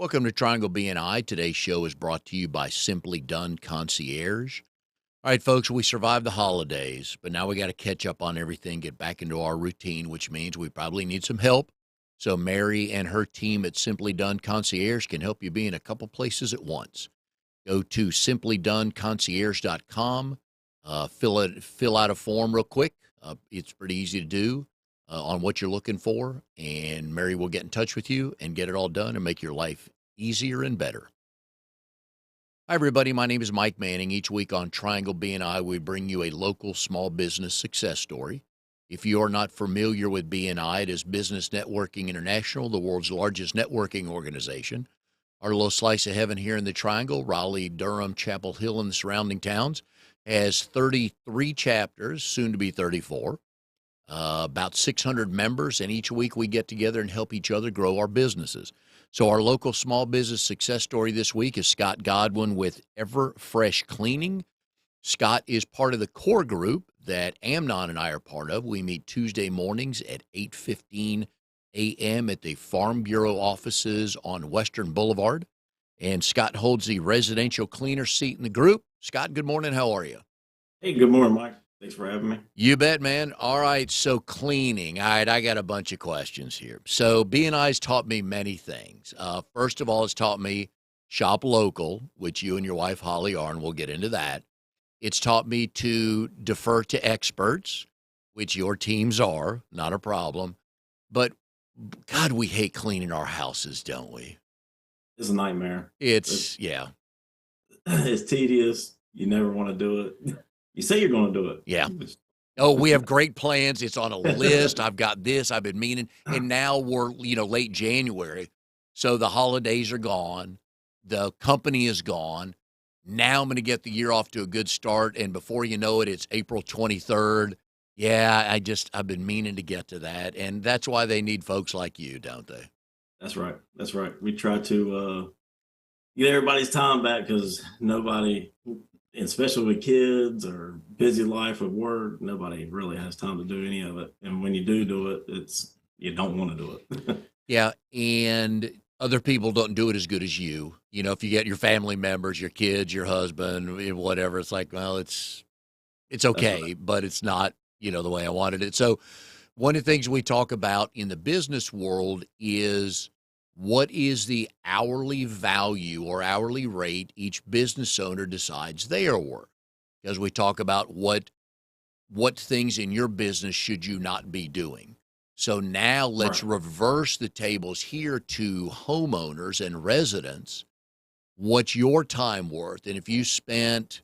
Welcome to Triangle BNI. Today's show is brought to you by Simply Done Concierge. All right, folks, we survived the holidays, but now we got to catch up on everything, get back into our routine, which means we probably need some help. So Mary and her team at Simply Done Concierge can help you be in a couple places at once. Go to simplydoneconcierge.com, fill out a form real quick. It's pretty easy to do on what you're looking for, and Mary will get in touch with you and get it all done and make your life easier and better. Hi, everybody. My name is Mike Manning. Each week on Triangle BNI, we bring you a local small business success story. If you are not familiar with BNI, it is Business Networking International, the world's largest networking organization. Our little slice of heaven here in the Triangle, Raleigh, Durham, Chapel Hill, and the surrounding towns, has 33 chapters, soon to be 34. About 600 members, and each week we get together and help each other grow our businesses. So our local small business success story this week is Scott Godwin with Everfresh Cleaning. Scott is part of the core group that Amnon and I are part of. We meet Tuesday mornings at 8:15 a.m. at the Farm Bureau offices on Western Boulevard. And Scott holds the residential cleaner seat in the group. Scott, good morning. How are you? Hey, good morning, Mike. Thanks for having me. You bet, man. All right, so cleaning. All right, I got a bunch of questions here. So BNI's taught me many things. First of all, it's taught me shop local, which you and your wife Holly are, and we'll get into that. It's taught me to defer to experts, which your teams are, not a problem. But God, we hate cleaning our houses, don't we? It's a nightmare. Yeah. It's tedious. You never want to do it. You say you're going to do it. Yeah. Oh, we have great plans. It's on a list. I've got this. I've been meaning. And now we're, late January. So the holidays are gone. The company is gone. Now I'm going to get the year off to a good start. And before you know it, it's April 23rd. Yeah, I've been meaning to get to that. And that's why they need folks like you, don't they? That's right. That's right. We try to get everybody's time back because nobody, especially with kids or busy life with work, nobody really has time to do any of it. And when you do it, you don't want to do it. Yeah, and other people don't do it as good as you. If you get your family members, your kids, your husband, whatever, it's like, well, it's okay, right. but it's not, the way I wanted it. So one of the things we talk about in the business world is what is the hourly value or hourly rate each business owner decides they are worth. Because we talk about what things in your business should you not be doing. So now let's reverse the tables here to homeowners and residents. What's your time worth? And if you spent,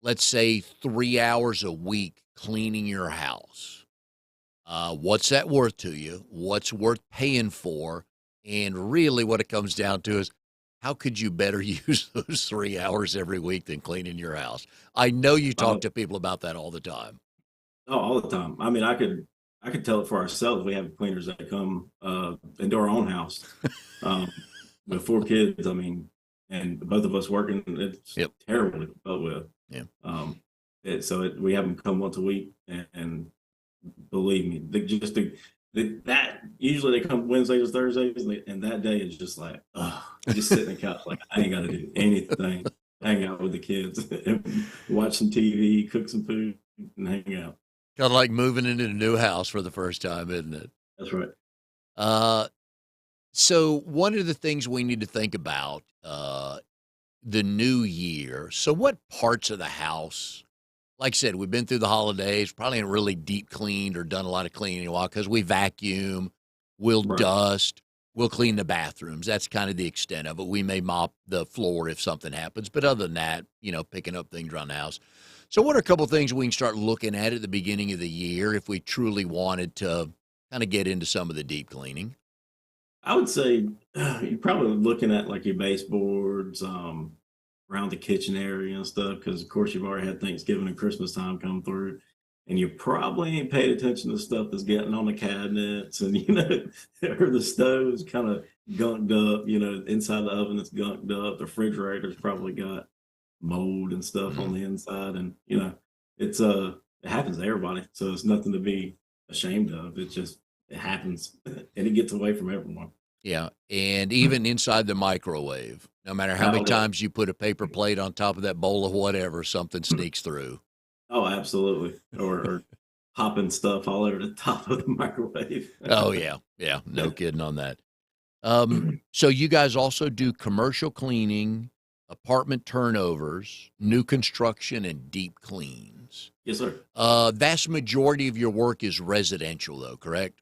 let's say, 3 hours a week cleaning your house, what's that worth to you? What's worth paying for? And really what it comes down to is, how could you better use those 3 hours every week than cleaning your house? I know you talk to people about that all the time. Oh, all the time. I mean, I could tell it for ourselves. We have cleaners that come into our own house with 4 kids. I mean, and both of us working. It's terrible to deal with. Yeah. We have them come once a week, and believe me, that usually they come Wednesdays, Thursdays, and that day is just like, just sit in the couch like I ain't got to do anything. Hang out with the kids, watch some TV, cook some food, and hang out. Kind of like moving into a new house for the first time, isn't it? That's right. So one of the things we need to think about, the new year. So what parts of the house, like I said, we've been through the holidays, probably ain't really deep cleaned or done a lot of cleaning in a while because we vacuum, we'll dust, we'll clean the bathrooms. That's kind of the extent of it. We may mop the floor if something happens. But other than that, picking up things around the house. So what are a couple of things we can start looking at the beginning of the year if we truly wanted to kind of get into some of the deep cleaning? I would say you're probably looking at like your baseboards, around the kitchen area and stuff, because of course you've already had Thanksgiving and Christmas time come through, and you probably ain't paid attention to stuff that's getting on the cabinets, and or the stove's kind of gunked up, inside the oven it's gunked up, the refrigerator's probably got mold and stuff on the inside, and it's it happens to everybody, so it's nothing to be ashamed of. It happens and it gets away from everyone. Yeah, and even inside the microwave, no matter how many Oh, times you put a paper plate on top of that bowl of whatever, something yeah. sneaks through. Oh, absolutely. Or popping stuff all over the top of the microwave. Oh, yeah, yeah, no kidding on that. So you guys also do commercial cleaning, apartment turnovers, new construction, and deep cleans. Yes, sir. Vast majority of your work is residential, though, correct?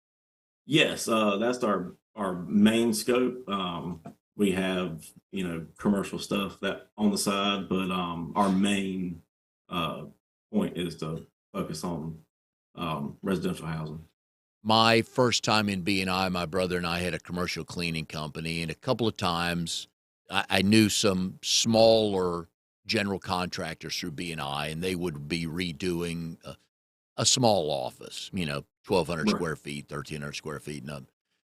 Yes, that's our main scope. We have, commercial stuff that on the side, but our main uh, point is to focus on residential housing. My first time in BNI, my brother and I had a commercial cleaning company, and a couple of times I knew some smaller general contractors through BNI, and they would be redoing a small office, 1,200 Right. square feet, 1,300 square feet,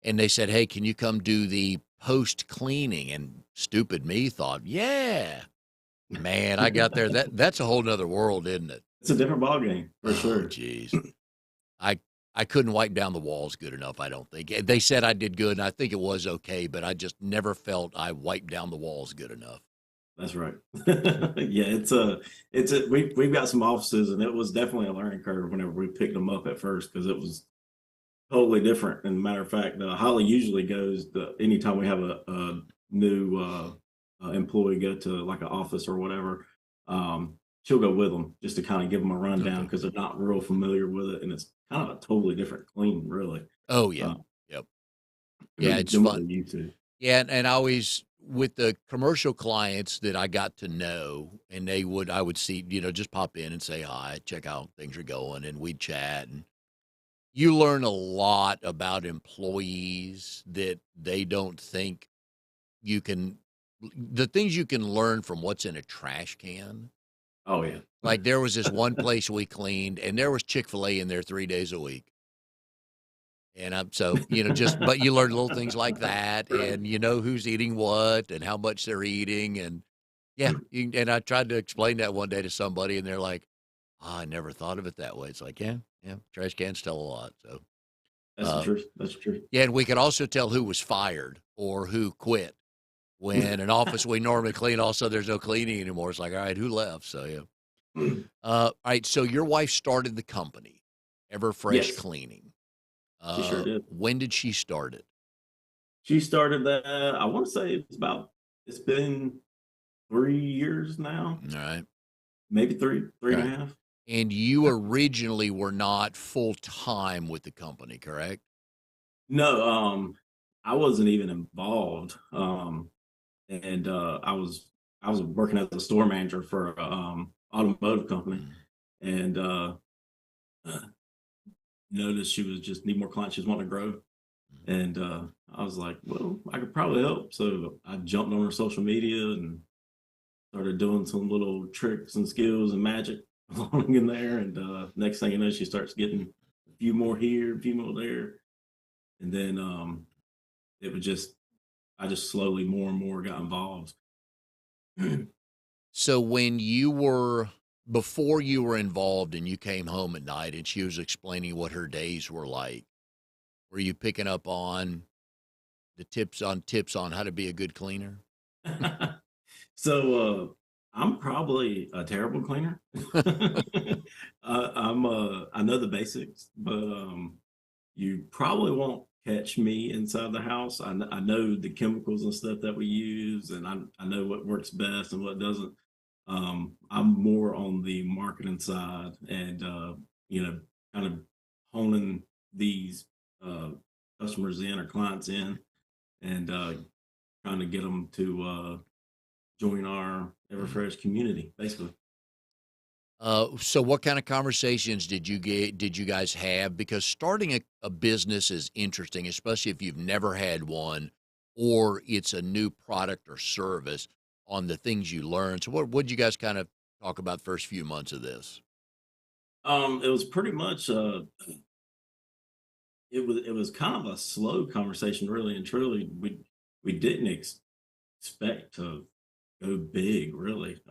and they said, "Hey, can you come do the post cleaning?" And stupid me thought, "Yeah, man." I got there. That's a whole nother world, isn't it? It's a different ball game for Oh, sure. geez. I I couldn't wipe down the walls good enough, I don't think. They said I did good, and I think it was okay, but I just never felt I wiped down the walls good enough. That's right. Yeah, we've got some offices, and it was definitely a learning curve whenever we picked them up at first because it was totally different. And matter of fact, Holly usually goes anytime we have a new employee go to like an office or whatever. She'll go with them just to kind of give them a rundown Okay. because they're not real familiar with it, and it's kind of a totally different clean, really, Oh, yeah. uh, Yep. Yeah, it's than what fun. they're used to. Yeah, and I always with the commercial clients that I got to know, and I would see, just pop in and say hi, check out how things are going, and we'd chat, and you learn a lot about employees that they don't think you can the things you can learn from what's in a trash can. Oh yeah, Like, there was this one place we cleaned, and there was Chick-fil-A in there 3 days a week. And I'm so, but you learn little things like that, right. and you know who's eating what and how much they're eating, and yeah, and I tried to explain that one day to somebody, and they're like, "Oh, I never thought of it that way." It's like, yeah, yeah, trash cans tell a lot. So, That's the uh, truth. That's the truth. yeah, and we could also tell who was fired or who quit when an office we normally clean, also there's no cleaning anymore. It's like, all right, who left? So yeah. All right, so your wife started the company, Everfresh Yes, Cleaning. she sure did. When did she start it? She started that. I want to say it's been 3 years now, All right. maybe three All and a right. half. And you originally were not full time with the company, correct? No, I wasn't even involved. And I was working as a store manager for a automotive company, Mm. and noticed she was just need more clients. She was wanting to grow, Mhm. and I was like, well, I could probably help. So I jumped on her social media and started doing some little tricks and skills and magic along in there. And next thing you know, she starts getting a few more here, a few more there. And then it was I just slowly more and more got involved. So before you were involved and you came home at night and she was explaining what her days were like, were you picking up on the tips on how to be a good cleaner? So I'm probably a terrible cleaner. I know the basics, but you probably won't catch me inside the house. I know the chemicals and stuff that we use, and I know what works best and what doesn't. I'm more on the marketing side, and you know, kind of honing these uh, customers in or clients in, and trying to get them to join our Mhm. Everfresh community, basically. So what kind of conversations did you guys have? Because starting a business is interesting, especially if you've never had one or it's a new product or service on the things you learn. So what did you guys kind of talk about the first few months of this? It was pretty much it was kind of a slow conversation, really and truly. We didn't expect to go big, really.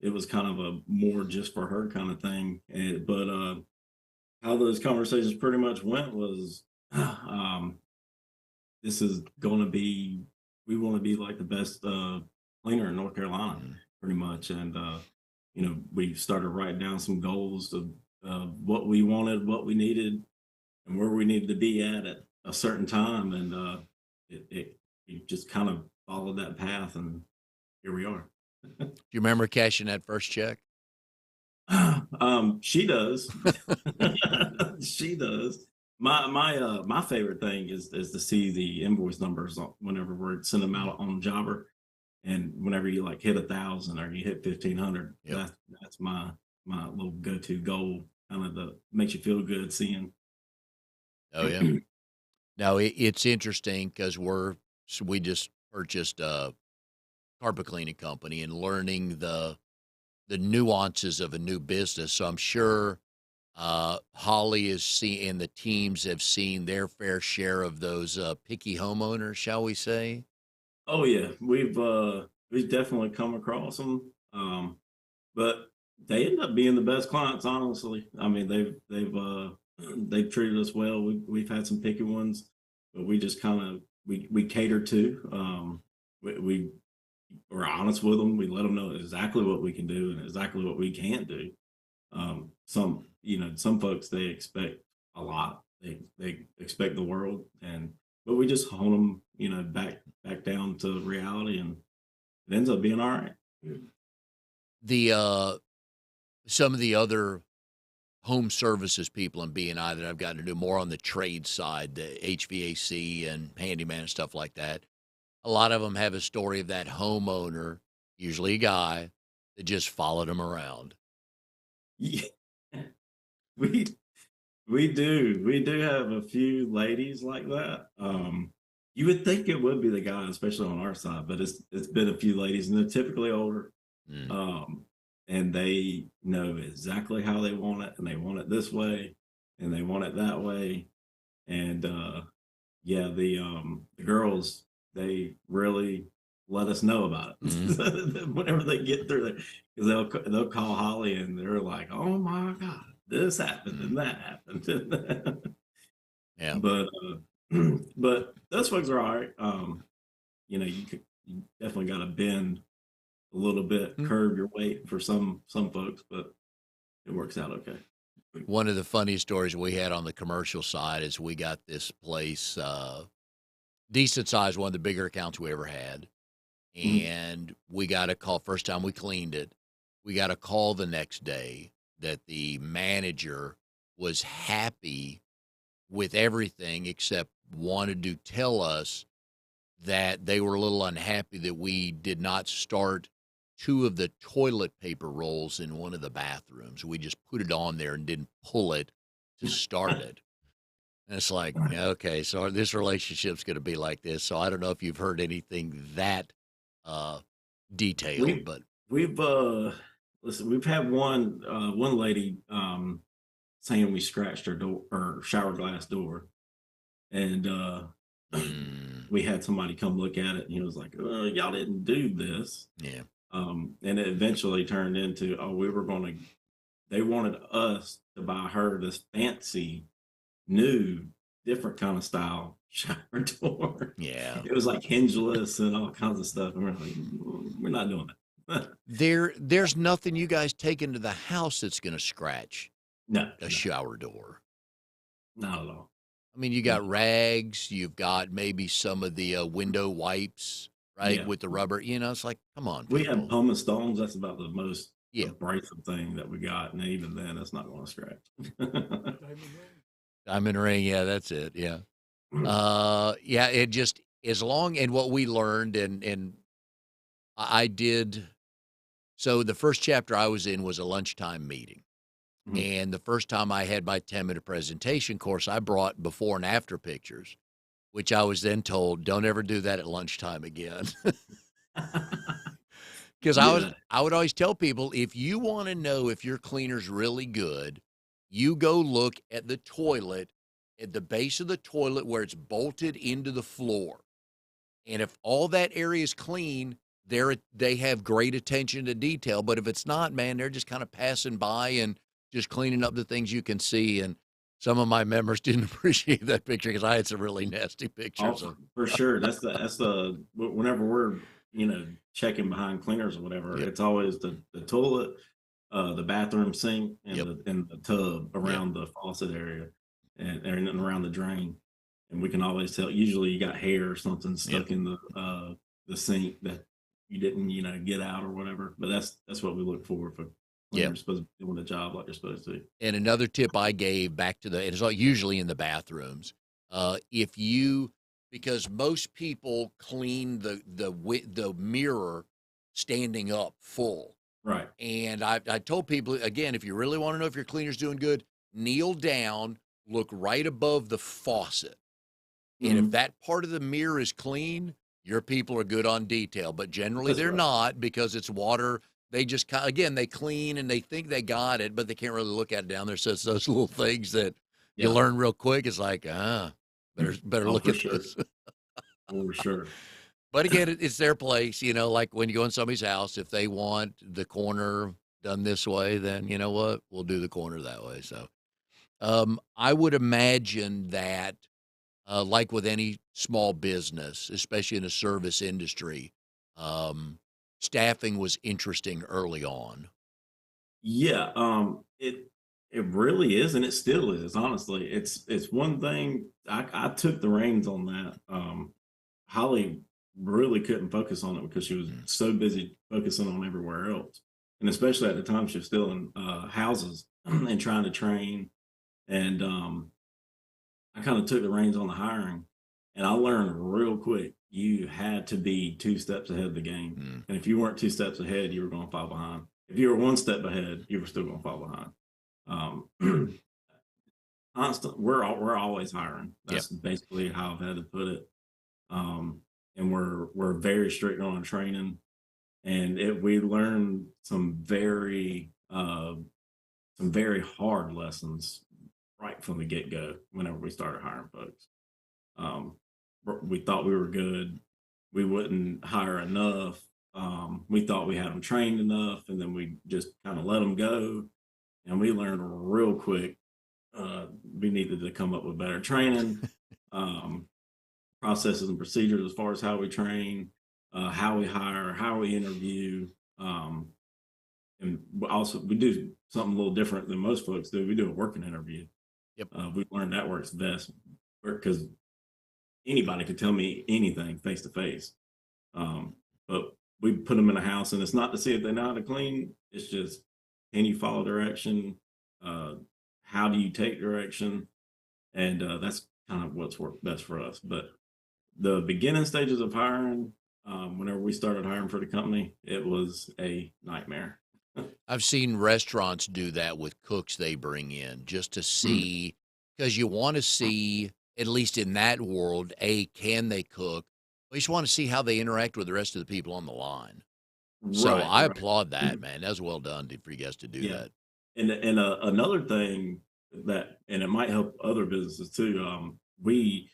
It was kind of a more just for her kind of thing. And but how those conversations pretty much went was this is going to be, we want to be like the best cleaner in North Carolina, Mm. pretty much. And, we started writing down some goals of what we wanted, what we needed, and where we needed to be at a certain time. And it just kind of followed that path. And here we are. Do you remember cashing that first check? She does. She does. My favorite thing is to see the invoice numbers whenever we're sending them Mm. out on Jobber, and whenever you like hit 1,000 or you hit 1,500, Yep. that's my little go-to goal. Kind of the makes you feel good seeing. Oh, yeah. Now, it's interesting because we just purchased a carpet cleaning company and learning the nuances of a new business. So I'm sure Holly is seeing, and the teams have seen their fair share of those picky homeowners, shall we say? Oh yeah, we've definitely come across them, but they end up being the best clients. Honestly, I mean they've treated us well. We've had some picky ones, but we just kind of we cater to. We we're honest with them. We let them know exactly what we can do and exactly what we can't do. Some folks they expect a lot. They expect the world, and but we just hone them, back down to reality, and it ends up being all right. The some of the other home services people in BNI that I've gotten to do more on the trade side, the HVAC and handyman and stuff like that. A lot of them have a story of that homeowner, usually a guy, that just followed them around. Yeah, we we do have a few ladies like that. You would think it would be the guy, especially on our side, but it's been a few ladies, and they're typically older. Mm. And they know exactly how they want it, and they want it this way, and they want it that way. And yeah, the girls, they really let us know about Mhm. it whenever they get through there, because they'll call Holly, and they're like, "Oh my God, this happened Mm. and that happened." Yeah. But but those folks are all right. You definitely got to bend a little bit, Mm. curve your weight for some folks, but it works out okay. One of the funniest stories we had on the commercial side is we got this place, decent size, one of the bigger accounts we ever had. Mhm. And we got a call first time we cleaned it. We got a call the next day that the manager was happy with everything except wanted to tell us that they were a little unhappy that we did not start two of the toilet paper rolls in one of the bathrooms. We just put it on there and didn't pull it to start it. And it's like, yeah, okay, so this relationship's going to be like this. So I don't know if you've heard anything that uh, detailed, We've but we've listen, we've had one lady saying we scratched her door or shower glass door, and mm, we had somebody come look at it, and he was like, "Y'all didn't do this." yeah, And it eventually turned into, they wanted us to buy her this fancy, new, different kind of style shower door. yeah. It was like hingeless and all kinds of stuff. And we're like, we're not doing that." There's nothing you guys take into the house that's going to scratch No, a no, shower door. not at all. I mean, you No. got rags, you've got maybe some of the window wipes, right, Yeah. with the rubber. It's like, come on, We have people. pumice stones. That's about the most Yeah, abrasive thing that we got. And even then, it's not going to scratch. diamond ring. Yeah, that's it. Yeah. Yeah, it just as long and what we learned and I did so the first chapter I was in was a lunchtime meeting. Mhm. And the first time I had my 10-minute presentation course, I brought before and after pictures, which I was then told, don't ever do that at lunchtime again. Because Yeah. I would always tell people, if you want to know if your cleaner's really good, you go look at the toilet, at the base of the toilet where it's bolted into the floor. And if all that area is clean, they have great attention to detail. But if it's not, man, they're just kind of passing by and just cleaning up the things you can see. And some of my members didn't appreciate that picture because I had some really nasty pictures Oh, of. for sure. That's the whenever we're checking behind cleaners or whatever, Yep. it's always the toilet, the bathroom sink, and Yep. the tub Yep. around the faucet area, and around the drain. And we can always tell. Usually, you got hair or something Yep. stuck in the sink that you didn't get out or whatever. But that's what we look for if a Yep. cleaner's supposed to be doing a job like they're supposed to. And another tip I gave back to it's usually in the bathrooms. If you, because most people clean the mirror standing up full. Right. And I told people, again, if you really want to know if your cleaner's doing good, kneel down, look right above the faucet. And if Hmm. that part of the mirror is clean, your people are good on detail. But generally, That's they're right. not because it's water. They just, again, they clean and they think they got it, but they can't really look at it down there. So it's those little things that you Yeah. learn real quick. It's like, better Oh, look for at sure. this. For sure. But again, it's their place. Like when you go in somebody's house, if they want the corner done this way, then you know what? We'll do the corner that way. So I would imagine that, like with any small business, especially in the service industry, um, staffing was interesting early on. Yeah, it really is, and it still is. Honestly, it's one thing. I took the reins on that. Holly really couldn't focus on it because she was Mm. so busy focusing on everywhere else, and especially at the time she was still in houses and trying to train. And I kind of took the reins on the hiring, and I learned real quick you had to be 2 steps ahead of the game. Mm. And if you weren't 2 steps ahead, you were going to fall behind. If you were 1 step ahead, you were still going to fall behind. Constant, we're always hiring. Yep. That's basically how I've had to put it. Um, and we're very strict on our training, and we learned some very hard lessons right from the get go. Whenever we started hiring folks, um, we thought we were good. We wouldn't hire enough. We thought we had them trained enough, and then we just kind of let them go. And we learned real quick we needed to come up with better training, um, processes and procedures as far as how we train, how we hire, how we interview. And also, we do something a little different than most folks do. We do a working interview. Yep. We've learned that works best because anybody could tell me anything face to face. But we put them in a house, and it's not to see if they know how to clean. It's just, can you follow direction? Uh, how do you take direction? And that's kind of what's worked best for us. But the beginning stages of hiring, whenever we started hiring for the company, it was a nightmare. I've seen restaurants do that with cooks they bring in just to see, because you want to see, at least in that world, can they cook? We just want to see how they interact with the rest of the people on the line. So Right, I right. applaud that, man. That was well done for you guys to do Yeah. that. And another thing and it might help other businesses too. We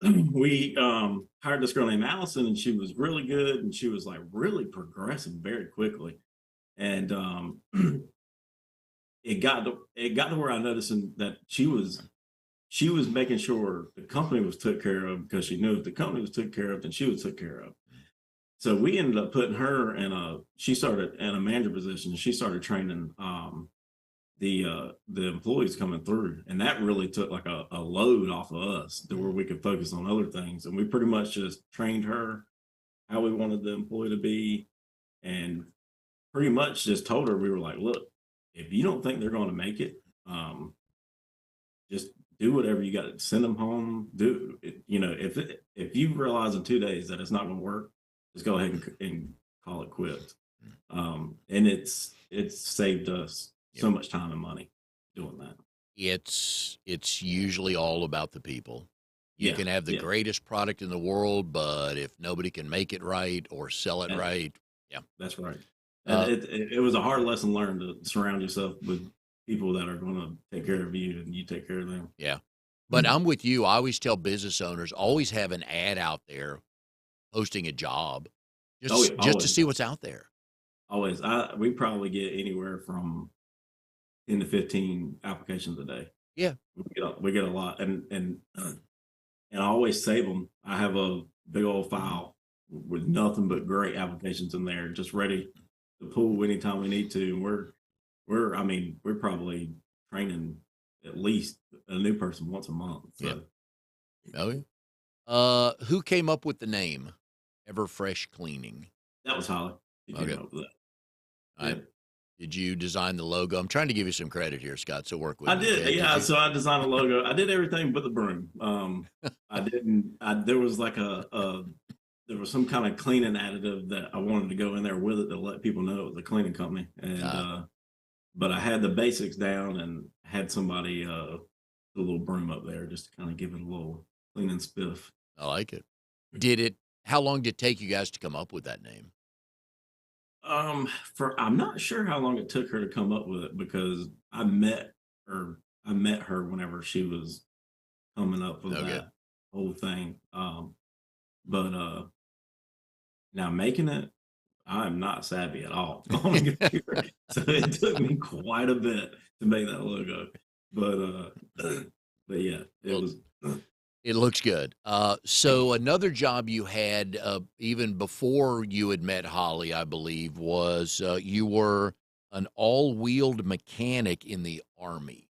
hired this girl named Allison, and she was really good, and she was like really progressing very quickly. And it got to where I noticed that she was making sure the company was took care of, because she knew if the company was took care of, then she was took care of. So we ended up putting her she started in a manager position, and she started training the employees coming through, and that really took like a load off of us to where Mm. we could focus on other things. And we pretty much just trained her how we wanted the employee to be, and pretty much just told her, we were like, look, if you don't think they're going to make it, just do whatever you got to send them home. Do it, if you realize in 2 days that it's not going to work, just go ahead and call it quits. Mm. And it's saved us Yep. so much time and money doing that. It's usually all about the people. You Yeah, can have the yeah, greatest product in the world, but if nobody can make it right or sell it that, right, yeah. that's right. And Uh, it was a hard lesson learned to surround yourself with people that are going to take care of you, and you take care of them. yeah. But I'm with you. I always tell business owners, always have an ad out there posting a job, Oh, yeah, just to always, see what's out there. always. We probably get anywhere from 10 to 15 applications a day. Yeah. We get a lot, and I always save them. I have a big old file with nothing but great applications in there, just ready to pull anytime we need to. And I mean, we're probably training at least a new person once a month. Yeah. So Oh, yeah. Who came up with the name Everfresh Cleaning? that was Holly. He came Okay. up with that. I Yeah. Did you design the logo? I'm trying to give you some credit here, Scott, so work with I me, did, okay? Did yeah. you? So I designed a logo. I did everything but the broom. I didn't. There was like there was some kind of cleaning additive that I wanted to go in there with it to let people know it was a cleaning company. And Uh, but I had the basics down and had somebody put a little broom up there just to kind of give it a little cleaning spiff. I like it. Did it how long did it take you guys to come up with that name? For I'm not sure how long it took her to come up with it because I met her whenever she was coming up with Okay. that whole thing. But now making it, I'm not savvy at all on the computer, so it took me quite a bit to make that logo. But but yeah, it Well, was. it looks good. Thank you. So another job you had, even before you had met Holly, I believe, was, you were an all-wheeled mechanic in the Army.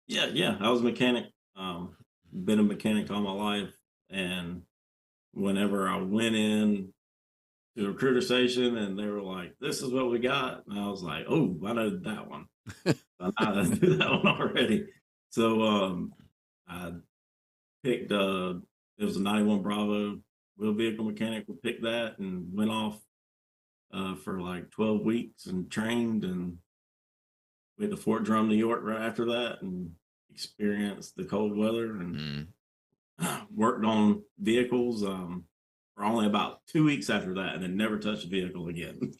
Yeah, yeah, I was a mechanic. Been a mechanic all my life, and whenever I went in to the recruiter station and they were like, "This is what we got," and I was like, "Oh, I know that one. I know how to do that one already." So I picked it was a 91 Bravo wheel vehicle mechanic. We picked that and went off for like 12 weeks and trained and went to Fort Drum, New York right after that and experienced the cold weather and Mm. worked on vehicles for only about 2 weeks after that and then never touched a vehicle again.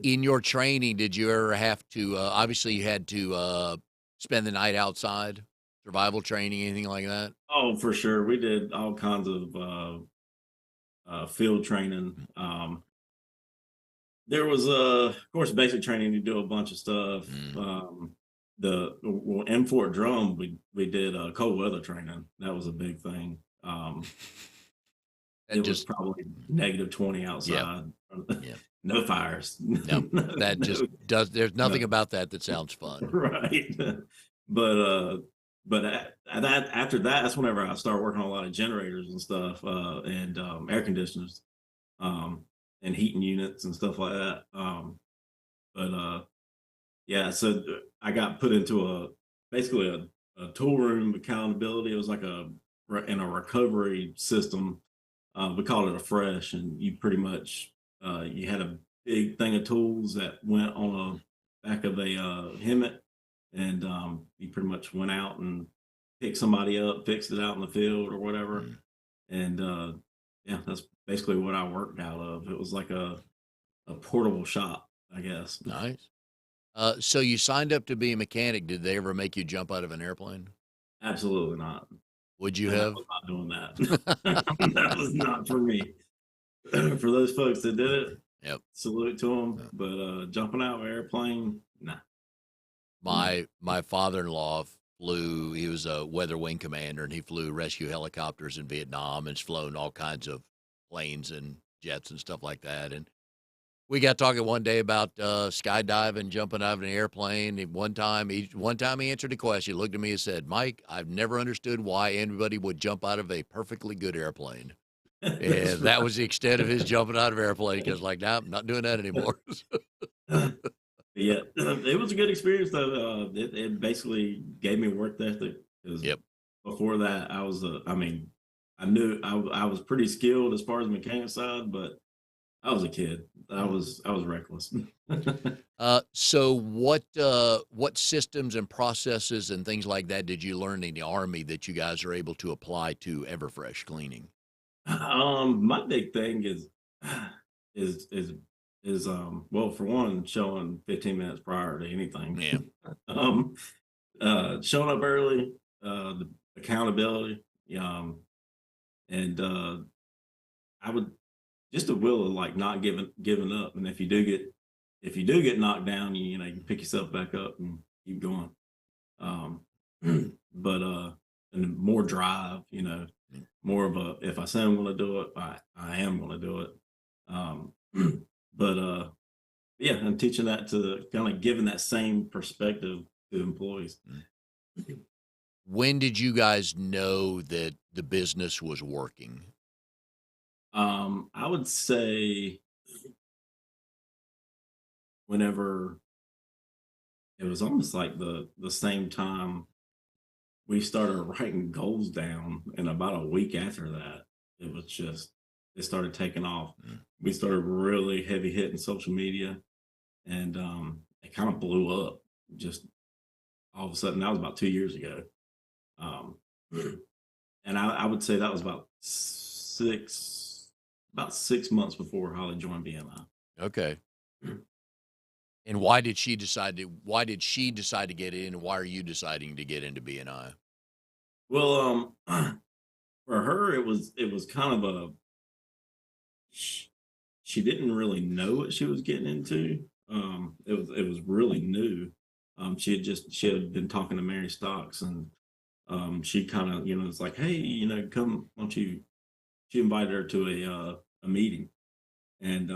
In your training, did you ever have to, obviously you had to, spend the night outside, survival training, anything like that? Oh, for sure. We did all kinds of field training. There was, of course, basic training. You do a bunch of stuff. Mm. In Fort Drum, we did cold weather training. That was a big thing. That It was just probably -20 yeah, outside. yeah. No fires. No, that just No, does there's nothing no. about that that sounds fun. Right. But after that, that's whenever I started working on a lot of generators and stuff, and air conditioners, um, and heating units and stuff like that. But yeah, so I got put into basically a tool room accountability. It was like in a recovery system. We called it a fresh, and you pretty much you had a big thing of tools that went on a back of a Hemet, and you pretty much went out and picked somebody up, fixed it out in the field or whatever. Mm, And yeah, that's basically what I worked out of. It was like a portable shop, I guess. nice. So you signed up to be a mechanic. Did they ever make you jump out of an airplane? Absolutely not. Would you And I have? was not doing that. That was not for me. For those folks that did it, Yep. salute to them. Uh, But jumping out of an airplane, nah. Mm. my father-in-law flew. He was a weather wing commander, and he flew rescue helicopters in Vietnam and has flown all kinds of planes and jets and stuff like that. And we got talking one day about skydiving, jumping out of an airplane. And one time he answered a question. He looked at me and said, "Mike, I've never understood why anybody would jump out of a perfectly good airplane." That's And that right. was the extent of his jumping out of airplane. Because like, nah, I'm not doing that anymore. Yeah, it was a good experience though. It basically gave me work ethic because Yep. before that, I mean, I was pretty skilled as far as the mechanic side, but I was a kid. I was reckless. So what systems and processes and things like that did you learn in the Army that you guys are able to apply to Everfresh cleaning? My big thing is is well, for one, showing 15 minutes prior to anything. Yeah. um, Showing up early, the accountability, and I would just a will of like not giving up. And if you do get knocked down, you know you can pick yourself back up and keep going. Um, but and more drive, Mm. more of a if I say I'm going to do it, I am going to do it. Um, but yeah, and teaching that to kind of giving that same perspective to employees. Mm. When did you guys know that the business was working? I would say whenever it was almost like the same time we started writing goals down, and about a week after that, it was just it started taking off. Mm. We started really heavy hitting social media, and it kind of blew up. Just all of a sudden, that was about 2 years ago, um, and I would say that was about 6 months before Holly joined BNI. Okay. And why did she decide to get in, and why are you deciding to get into BNI? Well, for her, it was kind of a sh- she didn't really know what she was getting into. It was really new. She had been talking to Mary Stocks, and she kind of was like, hey, come, why don't you? She invited her to a meeting, and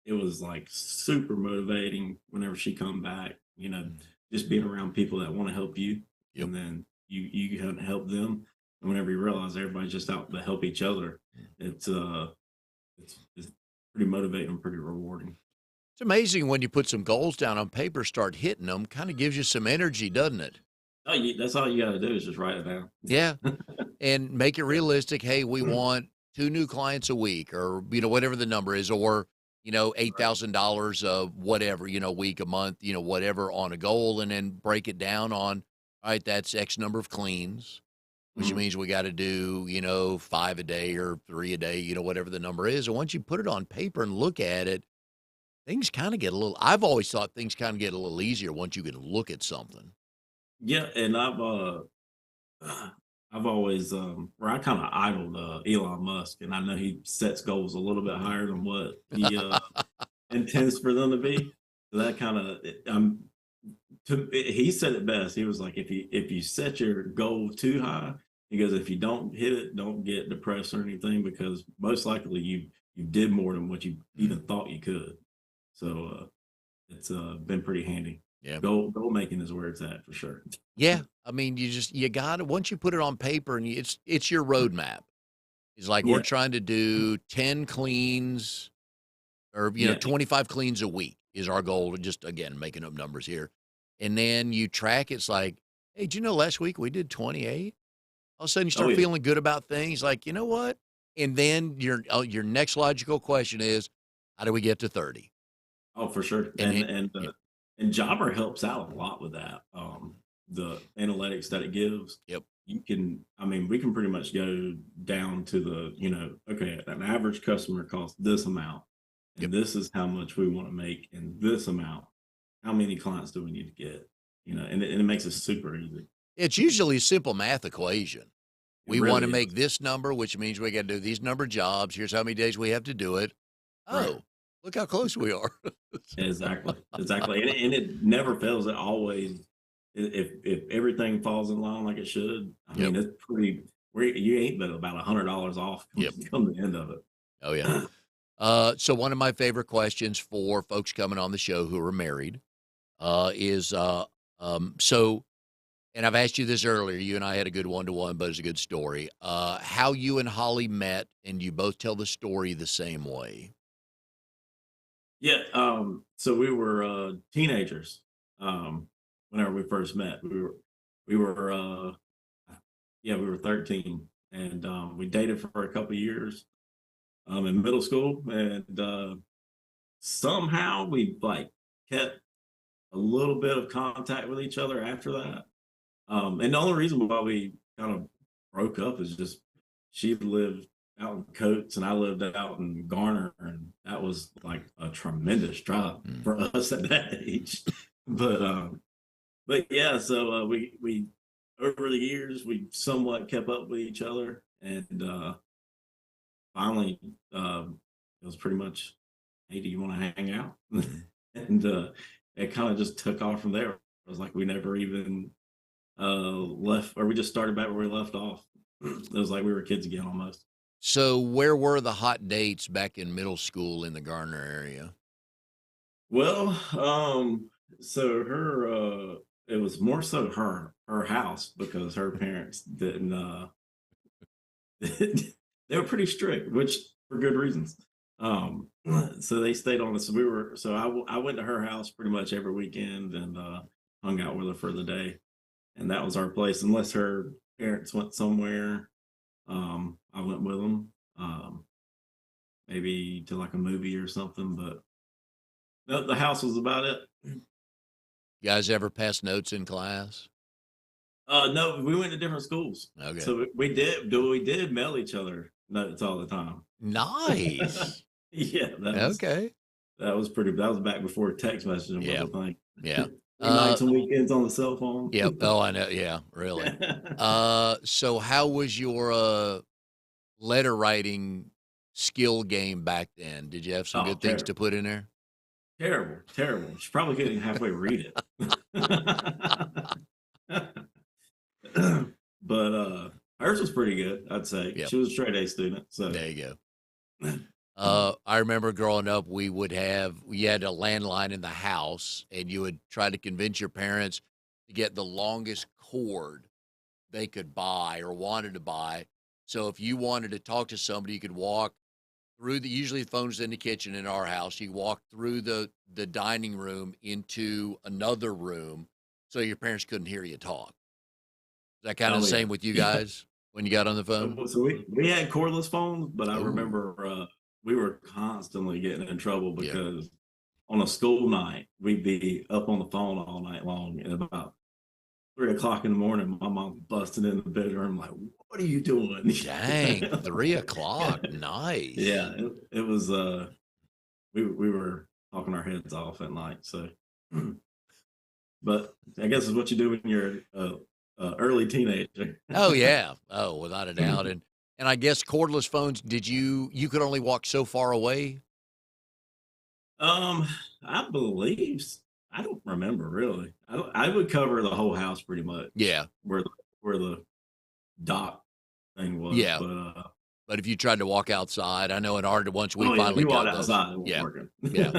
it was like super motivating whenever she come back. Mm. Just being around people that want to help you, Yep. and then you can help them. And whenever you realize everybody's just out to help each other, Mm. it's pretty motivating, pretty rewarding. It's amazing when you put some goals down on paper, start hitting them, kind of gives you some energy, doesn't it? Oh, that's all you got to do is just write it down. Yeah. And make it Yeah. realistic. Hey, we want 2 new clients a week, or, whatever the number is, or, Right. $8,000 of whatever, a week, a month, whatever on a goal, and then break it down on, all right, that's X number of cleans, which Mhm. means we got to do, 5 a day or 3 a day, whatever the number is. And once you put it on paper and look at it, things kind of get a little, I've always thought things kind of get a little easier once you can look at something. Yeah, and I've always where I kind of idled Elon Musk, and I know he sets goals a little bit higher than what he intends for them to be. So that kind of he said it best. He was like, if you set your goal too high, he goes, if you don't hit it, don't get depressed or anything, because most likely you did more than what you even Mm, thought you could. So it's been pretty handy. yeah. Goal making is where it's at for sure. Yeah, I mean, you gotta, once you put it on paper and it's your roadmap. It's like, we're Yeah, trying to do 10 cleans, or, yeah. 25 cleans a week is our goal, just, again, making up numbers here. And then you track, it's like, "Hey, did you know last week we did 28?" All of a sudden you Oh start yeah. feeling good about things, like, "You know what?" And then your next logical question is, "How do we get to 30?" Oh, for sure. And And it and yeah. uh, and Jobber helps out a lot with that. The analytics that it gives, Yep. I mean, we can pretty much go down to okay, an average customer costs this amount, Yep. and this is how much we want to make in this amount. How many clients do we need to get? And it makes it super easy. It's usually a simple math equation. It We wanna really make is. this number, which means we gotta do these number of jobs. Here's how many days we have to do it. Right. Oh, look how close we are. Exactly. Exactly. And it never fails. It always, if everything falls in line like it should, I Yep. mean, it's pretty, you ain't but about $100 off Yep. come the end of Oh, yeah. it. So one of my favorite questions for folks coming on the show who are married, is, so, and I've asked you this earlier, you and I had a good one-to-one, but it's a good story. How you and Holly met, and you both tell the story the same way. Yeah. So we were teenagers whenever we first met. We were yeah, we were 13, and we dated for a couple years in middle school, and somehow we like kept a little bit of contact with each other after that. And the only reason why we kind of broke up is just she lived out in Coates and I lived out in Garner, and that was like a tremendous drive Mm. for us at that age. But but yeah, so we over the years we somewhat kept up with each other, and finally it was pretty much, hey, do you want to hang out? Mhm. And it kind of just took off from there. It was like we never even left, or we just started back where we left off. It was like we were kids again almost. So where were the hot dates back in middle school in the Garner area? Well, so it was more so her house because her parents didn't they were pretty strict, which for good reasons. Um, so they stayed on us. So I went to her house pretty much every weekend and hung out with her for the day, and that was our place. Unless her parents went somewhere, I went with them, maybe to like a movie or something. But no, the house was about it. You guys ever pass notes in class? No, we went to different schools, Okay. so we did mail each other notes all the time. Nice. Yeah, Okay. that was pretty. That was back before text messaging was Yeah. a thing. Yeah. Nights and weekends on the cell phone. Yep. Oh, I know. Yeah, really. So how was your letter writing skill game back then? Did you have some Oh, good things to put in there? terrible, terrible. She probably couldn't even halfway read it. But hers was pretty good, I'd say. Yep. She was a straight A student. So There you go. I remember growing up, we had a landline in the house, and you would try to convince your parents to get the longest cord they could buy or wanted to buy. So if you wanted to talk to somebody, you could walk through usually the phone's in the kitchen in our house. You walk through the dining room into another room so your parents couldn't hear you talk. Is that kind of oh the yeah. same with you guys when you got on the phone? So we had cordless phones, but I Oh, remember we were constantly getting in trouble yeah. because on a school night we'd be up on the phone all night long, and about 3 o'clock in the morning, my mom busted in the bedroom like, "What are you doing?" Dang, 3 o'clock. Nice. Yeah, it was. We were talking our heads off at night. So, but I guess it's what you do when you're early teenager. Oh yeah. Oh, without a doubt. And I guess cordless phones, you could only walk so far away? Um, I believe I don't remember really. I would cover the whole house pretty much Yeah. where the dock thing was, Yeah. but But if you tried to walk outside, I know in our once we oh yeah, if finally you walked got those. outside, it wasn't Yeah. working. Yeah.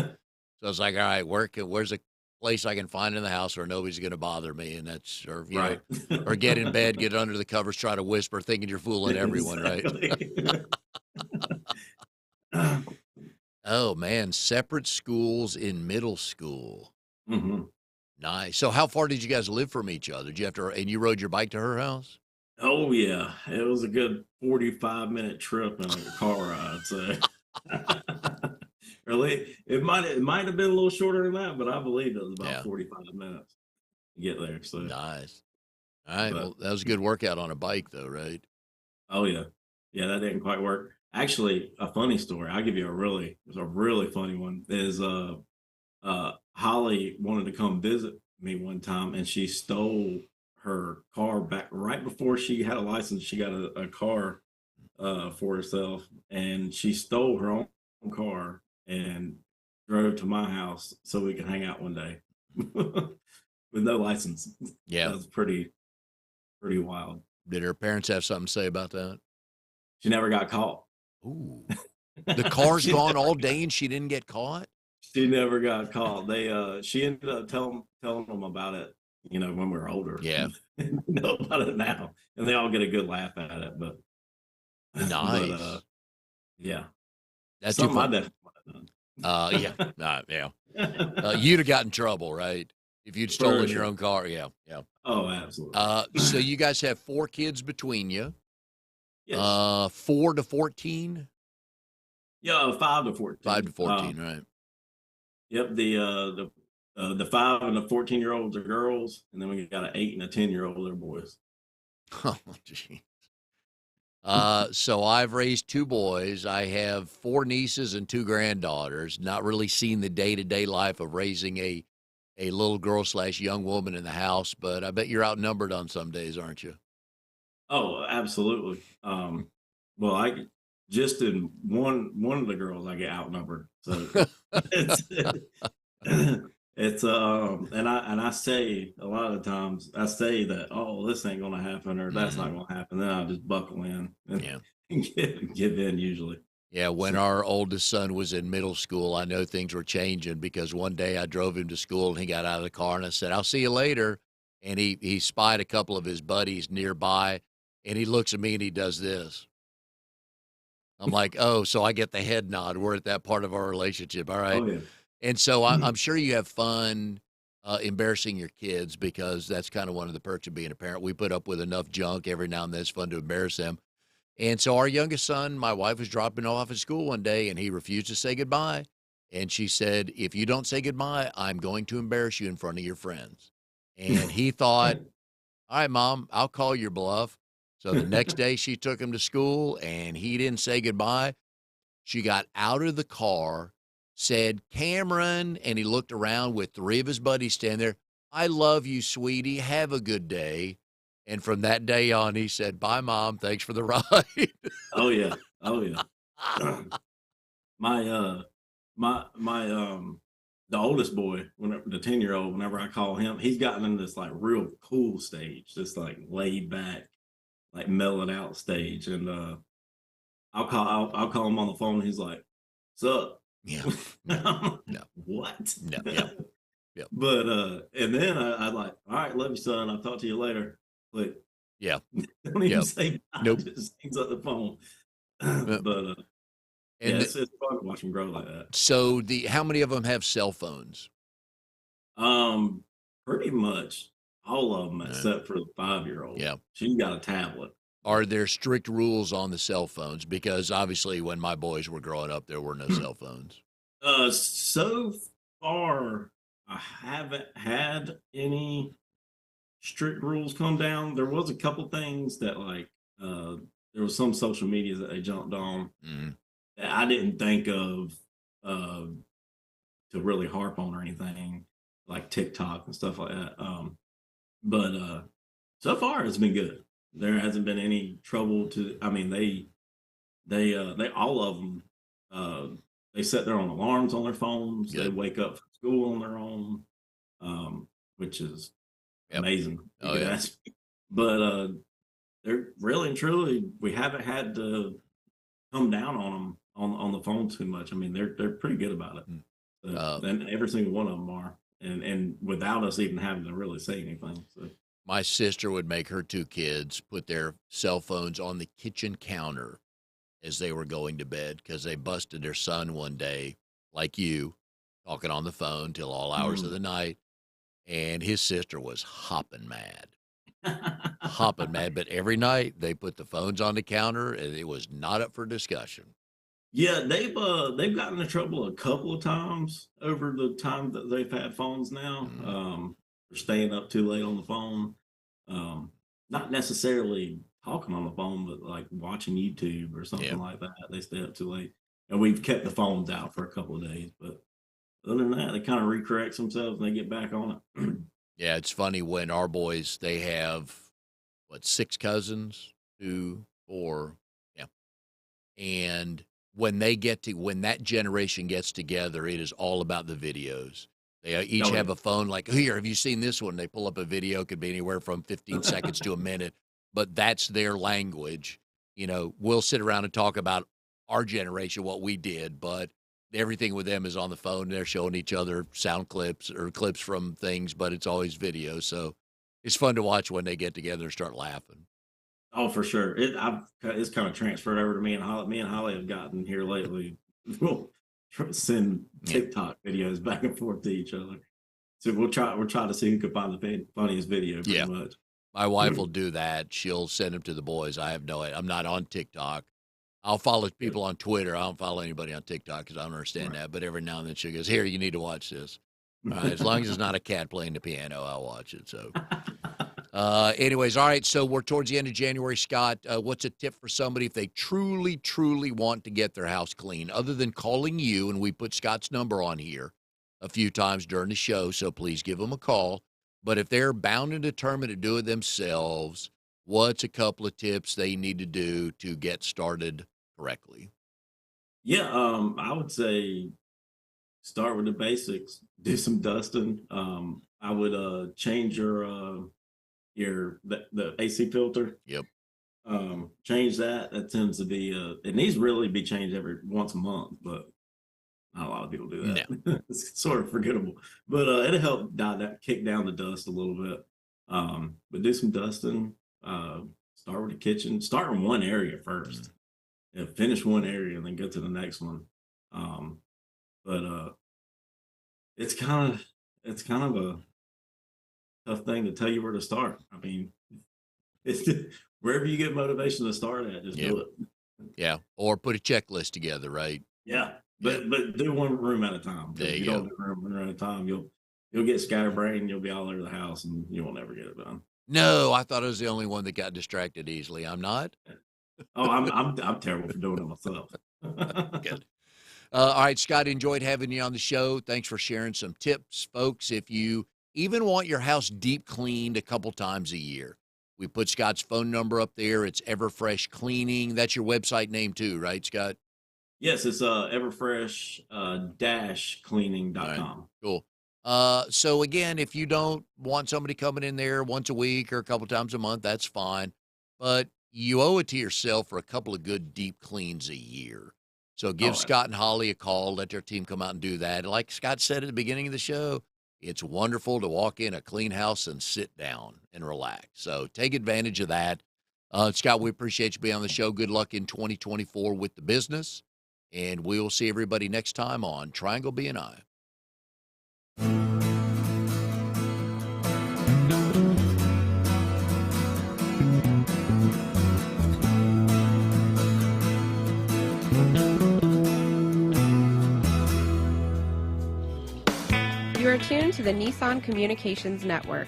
So it's like, all right, where's a place I can find in the house where nobody's going to bother me? And that's, or, Right. or get in bed, get under the covers, try to whisper, thinking you're fooling everyone, right? Exactly. Oh man, separate schools in middle school. Mhm. Nice. So how far did you guys live from each other? Did you have to, and you rode your bike to her house? Oh yeah, it was a good 45-minute trip in a car ride. So, really, it might have been a little shorter than that, but I believe it was about Yeah. 45 minutes to get there. So, Nice. All right. but Well, that was a good workout on a bike though, right? oh yeah, yeah, that didn't quite work. Actually, a funny story. I'll give you a really funny one. Is Holly wanted to come visit me one time, and she stole her car back right before she had a license. She got a car for herself, and she stole her own car and drove to my house so we could hang out one day with no license. Yeah. That was pretty wild. Did her parents have something to say about that? She never got caught. Ooh. The car's she gone all never day and she didn't get caught? she never got caught. She ended up telling them about it, when we were older. Yeah. Know about it now, and they all get a good laugh at it. But but Nice. yeah, That's too something I fun. definitely would Yeah. Yeah. have done. You'd have got in trouble, right? If you'd For stolen your sure. own car. Yeah. Yeah. Oh, absolutely. So you guys have 4 kids between you. Yes. 4 to 14? Yeah, 5 to 5 to 14. 14, right? Yep. The 5 and the 14-year-olds are girls, and then we got an 8 and a 10-year-old are boys. Oh, gee. So I've raised 2 boys. I have 4 nieces and 2 granddaughters. Not really seen the day-to-day life of raising a little girl / young woman in the house, but I bet you're outnumbered on some days, aren't you? Oh, absolutely. Well, I just in one of the girls I get outnumbered. So it's It's and I say a lot of times I say that, oh, this ain't gonna happen or that's Hmm. not gonna happen. Then I'll just buckle in and, Yeah. and give in usually. Yeah, when So our oldest son was in middle school, I know things were changing because one day I drove him to school and he got out of the car and I said, "I'll see you later." And he spied a couple of his buddies nearby and he looks at me and he does this. I'm like, "Oh, so I get the head nod. We're at that part of our relationship. All right." oh yeah. And so I'm sure you have fun embarrassing your kids because that's kind of one of the perks of being a parent. We put up with enough junk every now and then. It's fun to embarrass them. And so our youngest son, my wife was dropping off at school one day and he refused to say goodbye. And she said, "If you don't say goodbye, I'm going to embarrass you in front of your friends." And he thought, "All right, mom, I'll call your bluff." So the next day she took him to school and he didn't say goodbye. She got out of the car, said, "Cameron," and he looked around with three of his buddies standing there. "I love you, sweetie. Have a good day." And from that day on, he said, "Bye, mom. Thanks for the ride." Oh yeah. Oh yeah. my the oldest boy, whenever the 10-year-old, whenever I call him, he's gotten in this like real cool stage, this like laid back, like mellowed out stage. And I'll call him on the phone and he's like, "Sup?" Yeah. Yeah. I'm like, No. what? No. Yep. Yep. But and then I like, all right, love you, son. I'll talk to you later. Like, Yeah. don't even Yep. say bye, Nope. just hangs up the phone. Yep. But yeah, And it's fun to watch him grow like that. so how many of them have cell phones? Um, Pretty much all of them Yeah. except for the 5-year-old. Yeah. She got a tablet. Are there strict rules on the cell phones? Because obviously, when my boys were growing up, there were no cell phones. So far, I haven't had any strict rules come down. There was a couple things that like uh there was some social media that they jumped on Mhm. that I didn't think of uh to really harp on or anything, like TikTok and stuff like that. But so far it's been good. There hasn't been any trouble to I mean they all of them uh they set their own alarms on their phones. They Good. wake up for school on their own, which is Yep. amazing. You Oh, could yeah. ask me. But they're really and truly we haven't had to come down on them on the phone too much. I mean, they're pretty good about it. Mm. So, Uh, and every single one of them are, and without us even having to really say anything. So, my sister would make her two kids put their cell phones on the kitchen counter as they were going to bed because they busted their son one day, like you, talking on the phone till all hours of mm. the night. And his sister was hopping mad. But every night they put the phones on the counter and it was not up for discussion. Yeah, they've gotten in trouble a couple of times over the time that they've had phones now. Mm, For staying up too late on the phone. Um, Not necessarily talking on the phone, but like watching YouTube or yeah. something like that. They stay up too late. And we've kept the phones out for a couple of days, but other than that, they kind of recorrect themselves and they get back on it. Yeah. It's funny when our boys, they have, what, six cousins, two, four. Yeah. And when that generation gets together, it is all about the videos. They each Oh yeah. have a phone like, "Here, have you seen this one?" They pull up a video, could be anywhere from 15 seconds to a minute, but that's their language. We'll sit around and talk about our generation, what we did, but everything with them is on the phone. They're showing each other sound clips or clips from things, but it's always video. So it's fun to watch when they get together and start laughing. Oh, for sure. It's kind of transferred over to me and Holly. Me and Holly have gotten here lately. We'll send Yeah. TikTok videos back and forth to each other. So we'll try to see who can find the funniest video, pretty Yeah. much. My wife will do that. She'll send them to the boys. I have no idea. I'm not on TikTok. I'll follow Yeah, people on Twitter. I don't follow anybody on TikTok because I don't understand right. that. But every now and then she goes, "Here, you need to watch this." All right, as long as it's not a cat playing the piano, I'll watch it. So, anyways, all right. So we're towards the end of January, Scott. What's a tip for somebody if they truly, truly want to get their house clean, other than calling you? And we put Scott's number on here a few times during the show, so please give them a call. But if they're bound and determined to do it themselves, what's a couple of tips they need to do to get started correctly? Yeah, I would say start with the basics, do some dusting. I would change the AC filter. Yep. Change that. That tends to be it needs to really be changed every once a month, but not a lot of people do that. No. It's sort of forgettable, but it'll help kick down the dust a little bit. But do some dusting. Start with the kitchen. Start in one area first. Finish one area and then go to the next one. But it's kind of a tough thing to tell you where to start. I mean, it's wherever you get motivation to start at, just do it. Yeah, or put a checklist together, right? Yeah, but do one room at a time. There If you don't do one room at a time, you'll get scatterbrained. You'll be all over the house, and you won't ever get it done. No, I thought I was the only one that got distracted easily. I'm not. Oh, I'm terrible for doing it myself. Good. All right, Scott, enjoyed having you on the show. Thanks for sharing some tips, folks. If you even want your house deep cleaned a couple times a year, we put Scott's phone number up there. It's Everfresh Cleaning. That's your website name too, right, Scott? Yes, it's Everfresh cleaning.com. Cool. So again, if you don't want somebody coming in there once a week or a couple times a month, that's fine. But you owe it to yourself for a couple of good deep cleans a year. So give Scott and Holly a call. Let their team come out and do that. Like Scott said at the beginning of the show, it's wonderful to walk in a clean house and sit down and relax. So take advantage of that. Scott, we appreciate you being on the show. Good luck in 2024 with the business. And we'll see everybody next time on Triangle BNI. You are tuned to the Nissan Communications Network.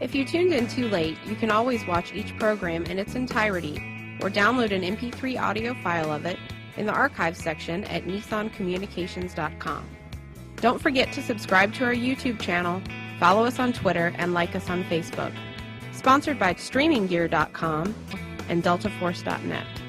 If you tuned in too late, you can always watch each program in its entirety or download an MP3 audio file of it in the archives section at nissancommunications.com. Don't forget to subscribe to our YouTube channel, follow us on Twitter, and like us on Facebook. Sponsored by StreamingGear.com and DeltaForce.net.